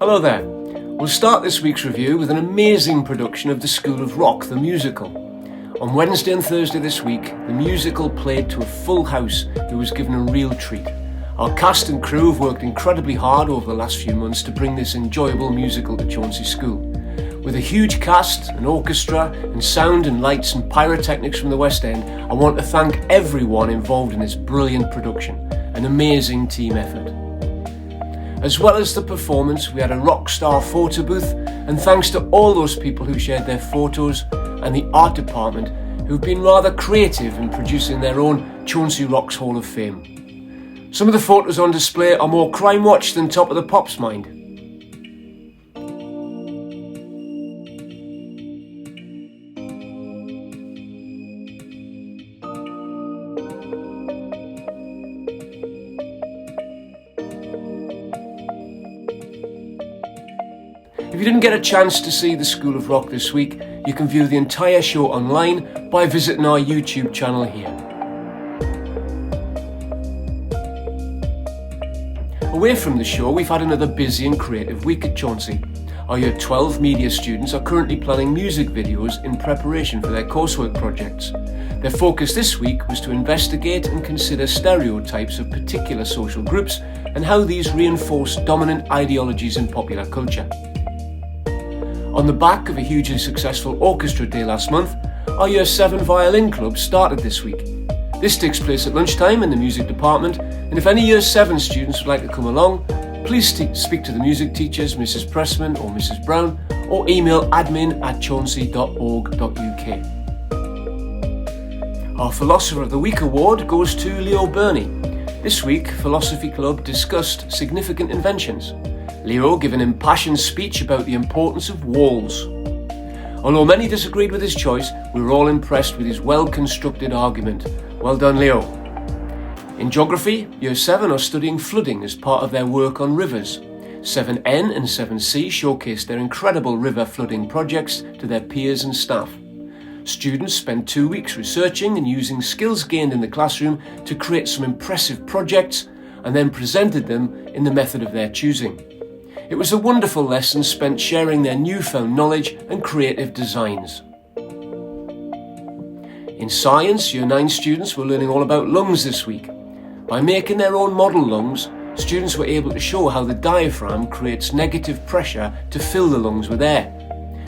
Hello there. We'll start this week's review with an amazing production of the School of Rock, the musical. On Wednesday and Thursday this week, the musical played to a full house who was given a real treat. Our cast and crew have worked incredibly hard over the last few months to bring this enjoyable musical to Chauncy School. With a huge cast, an orchestra, and sound and lights and pyrotechnics from the West End, I want to thank everyone involved in this brilliant production. An amazing team effort. As well as the performance, we had a rock star photo booth, and thanks to all those people who shared their photos and the art department who've been rather creative in producing their own Chauncy Rocks Hall of Fame. Some of the photos on display are more crime-watch than Top of the Pops, mind. If you didn't get a chance to see the School of Rock this week, you can view the entire show online by visiting our YouTube channel here. Away from the show, we've had another busy and creative week at Chauncy. Our Year 12 media students are currently planning music videos in preparation for their coursework projects. Their focus this week was to investigate and consider stereotypes of particular social groups and how these reinforce dominant ideologies in popular culture. On the back of a hugely successful orchestra day last month, our Year 7 Violin Club started this week. This takes place at lunchtime in the music department, and if any Year 7 students would like to come along, please speak to the music teachers, Mrs. Pressman or Mrs. Brown, or email admin@chauncy.org.uk. Our Philosopher of the Week award goes to Leo Burney. This week, Philosophy Club discussed significant inventions. Leo gave an impassioned speech about the importance of walls. Although many disagreed with his choice, we were all impressed with his well-constructed argument. Well done, Leo. In geography, Year 7 are studying flooding as part of their work on rivers. 7N and 7C showcased their incredible river flooding projects to their peers and staff. Students spent 2 weeks researching and using skills gained in the classroom to create some impressive projects and then presented them in the method of their choosing. It was a wonderful lesson spent sharing their newfound knowledge and creative designs. In science, Year 9 students were learning all about lungs this week. By making their own model lungs, students were able to show how the diaphragm creates negative pressure to fill the lungs with air.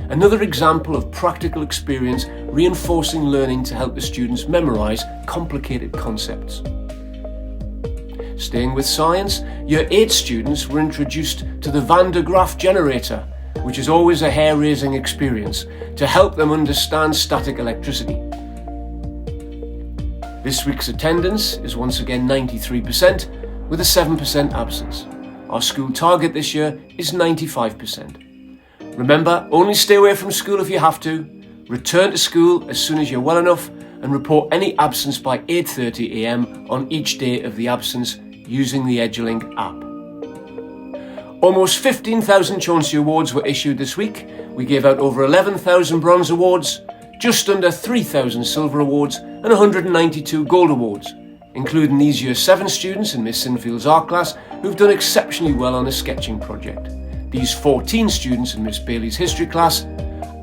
Another example of practical experience reinforcing learning to help the students memorise complicated concepts. Staying with science, Year 8 students were introduced to the Van de Graaff generator, which is always a hair-raising experience, to help them understand static electricity. This week's attendance is once again 93%, with a 7% absence. Our school target this year is 95%. Remember, only stay away from school if you have to, return to school as soon as you're well enough, and report any absence by 8:30 a.m. on each day of the absence using the Edgelink app. Almost 15,000 Chauncy Awards were issued this week. We gave out over 11,000 Bronze Awards, just under 3,000 Silver Awards and 192 Gold Awards, including these Year 7 students in Miss Sinfield's art class who've done exceptionally well on a sketching project, these 14 students in Miss Bailey's history class,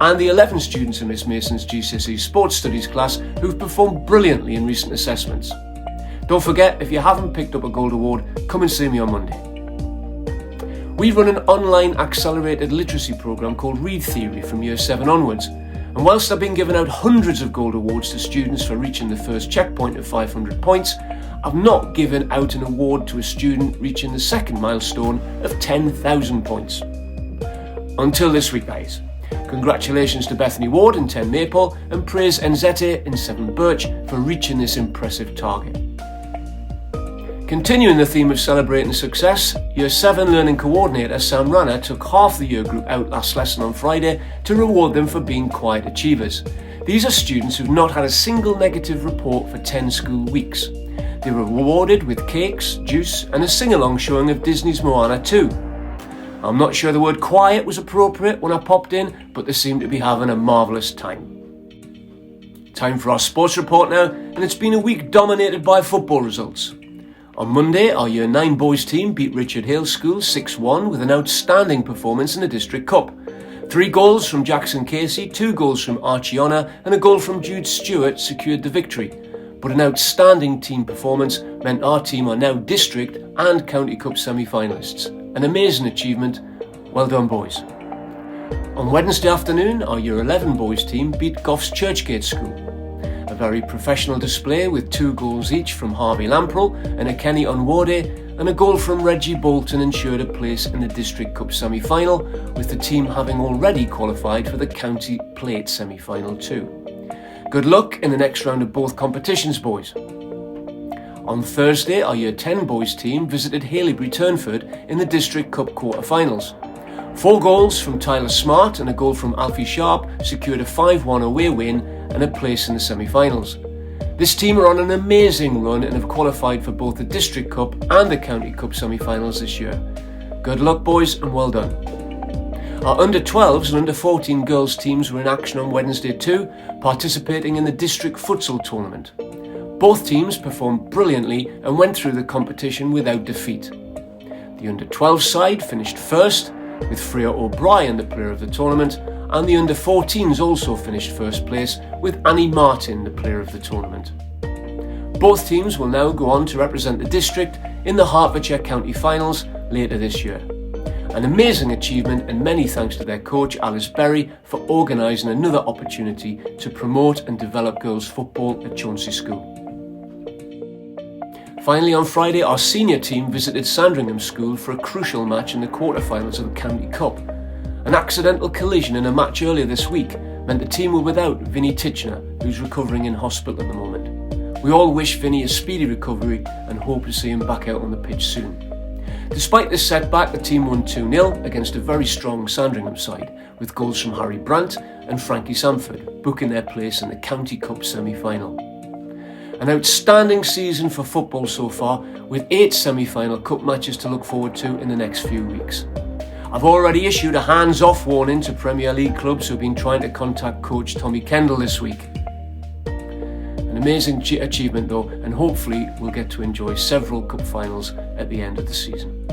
and the 11 students in Miss Mason's GCSE Sports Studies class who've performed brilliantly in recent assessments. Don't forget, if you haven't picked up a Gold Award, come and see me on Monday. We run an online accelerated literacy programme called Read Theory from Year 7 onwards, and whilst I've been giving out hundreds of Gold Awards to students for reaching the first checkpoint of 500 points, I've not given out an award to a student reaching the second milestone of 10,000 points. Until this week, guys. Congratulations to Bethany Ward in 10 Maple and praise Enzete in 7 Birch for reaching this impressive target. Continuing the theme of celebrating success, Year 7 Learning Coordinator Sam Rana took half the year group out last lesson on Friday to reward them for being quiet achievers. These are students who've not had a single negative report for 10 school weeks. They were rewarded with cakes, juice and a sing-along showing of Disney's Moana 2. I'm not sure the word quiet was appropriate when I popped in, but they seem to be having a marvellous time. Time for our sports report now, and it's been a week dominated by football results. On Monday, our Year 9 boys team beat Richard Hale School 6-1 with an outstanding performance in the District Cup. 3 goals from Jackson Casey, 2 goals from Archie Honor and a goal from Jude Stewart secured the victory. But an outstanding team performance meant our team are now District and County Cup semi-finalists. An amazing achievement. Well done, boys. On Wednesday afternoon, our Year 11 boys team beat Goffs Churchgate School. A very professional display with 2 goals each from Harvey Lamprell and a Kenny Onwode, and a goal from Reggie Bolton ensured a place in the District Cup semi-final, with the team having already qualified for the County Plate semi-final too. Good luck in the next round of both competitions, boys. On Thursday, our Year 10 boys team visited Haileybury-Turnford in the District Cup quarter-finals. 4 goals from Tyler Smart and a goal from Alfie Sharp secured a 5-1 away win and a place in the semi-finals. This team are on an amazing run and have qualified for both the District Cup and the County Cup semi-finals this year. Good luck, boys, and well done. Our under-12s and under-14 girls teams were in action on Wednesday too, participating in the District Futsal Tournament. Both teams performed brilliantly and went through the competition without defeat. The under-12 side finished first, with Freya O'Brien the player of the tournament, and the under-14s also finished first place, with Annie Martin the player of the tournament. Both teams will now go on to represent the district in the Hertfordshire County Finals later this year. An amazing achievement, and many thanks to their coach Alice Berry for organising another opportunity to promote and develop girls football at Chauncy School. Finally, on Friday, our senior team visited Sandringham School for a crucial match in the quarter-finals of the County Cup. An accidental collision in a match earlier this week meant the team were without Vinnie Titchener, who's recovering in hospital at the moment. We all wish Vinnie a speedy recovery and hope to see him back out on the pitch soon. Despite this setback, the team won 2-0 against a very strong Sandringham side, with goals from Harry Brandt and Frankie Samford, booking their place in the County Cup semi-final. An outstanding season for football so far, with 8 semi-final cup matches to look forward to in the next few weeks. I've already issued a hands-off warning to Premier League clubs who've been trying to contact coach Tommy Kendall this week. An amazing achievement though, and hopefully we'll get to enjoy several cup finals at the end of the season.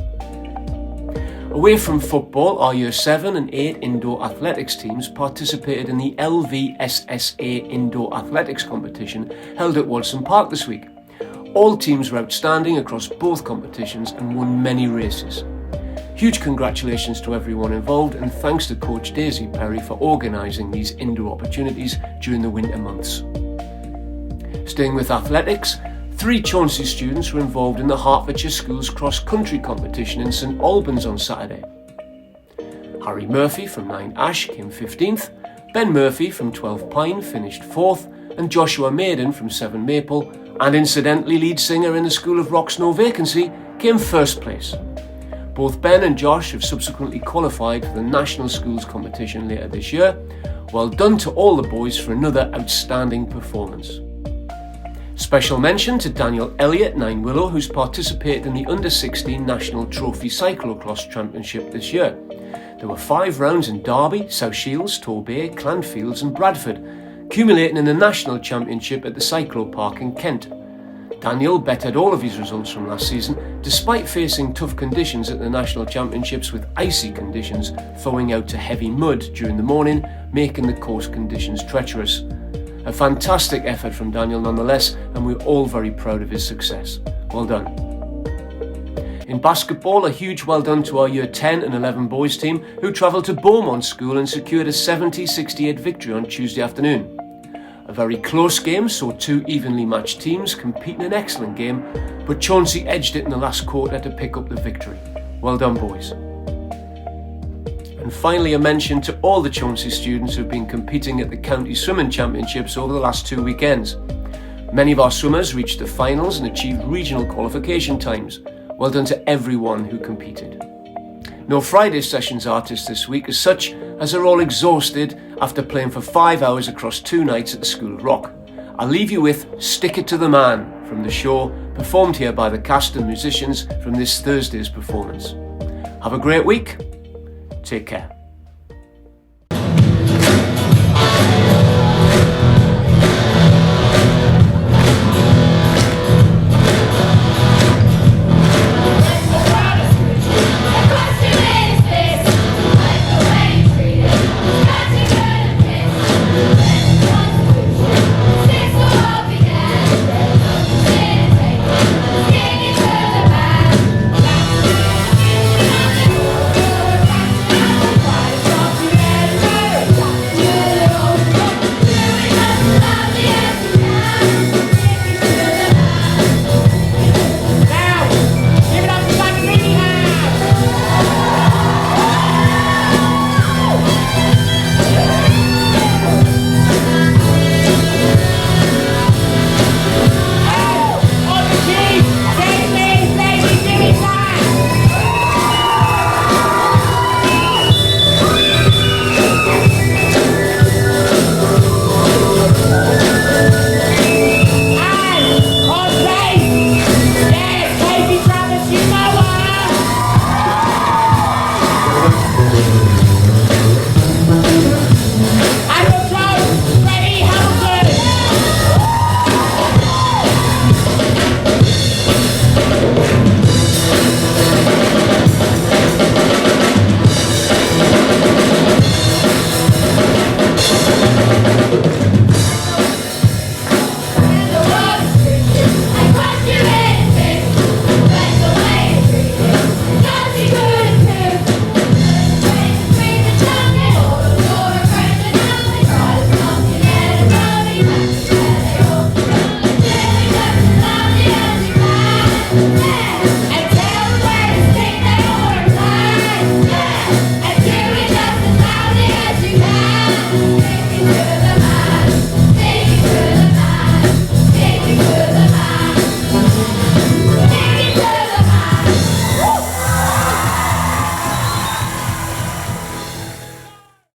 Away from football, our Year 7 and 8 indoor athletics teams participated in the LVSSA indoor athletics competition held at Walson Park this week. All teams were outstanding across both competitions and won many races. Huge congratulations to everyone involved, and thanks to Coach Daisy Perry for organising these indoor opportunities during the winter months. Staying with athletics, 3 Chauncy students were involved in the Hertfordshire Schools cross-country competition in St Albans on Saturday. Harry Murphy from 9 Ash came 15th, Ben Murphy from 12 Pine finished 4th, and Joshua Maiden from 7 Maple, and incidentally lead singer in the School of Rock's No Vacancy, came 1st place. Both Ben and Josh have subsequently qualified for the National Schools competition later this year. Well done to all the boys for another outstanding performance. Special mention to Daniel Elliott, 9 Willow, who's participated in the Under-16 National Trophy Cyclocross Championship this year. There were 5 rounds in Derby, South Shields, Torbay, Clanfields and Bradford, accumulating in the National Championship at the Cyclo Park in Kent. Daniel bettered all of his results from last season, despite facing tough conditions at the National Championships with icy conditions thawing out to heavy mud during the morning, making the course conditions treacherous. A fantastic effort from Daniel nonetheless, and we're all very proud of his success. Well done. In basketball, a huge well done to our Year 10 and 11 boys team who travelled to Beaumont School and secured a 70-68 victory on Tuesday afternoon. A very close game saw 2 evenly matched teams compete in an excellent game, but Chauncy edged it in the last quarter to pick up the victory. Well done, boys. And finally, a mention to all the Chauncy students who've been competing at the County Swimming Championships over the last 2 weekends. Many of our swimmers reached the finals and achieved regional qualification times. Well done to everyone who competed. No Friday Sessions artists this week as such, as they're all exhausted after playing for 5 hours across 2 nights at the School of Rock. I'll leave you with Stick It to the Man from the show, performed here by the cast and musicians from this Thursday's performance. Have a great week. Take care.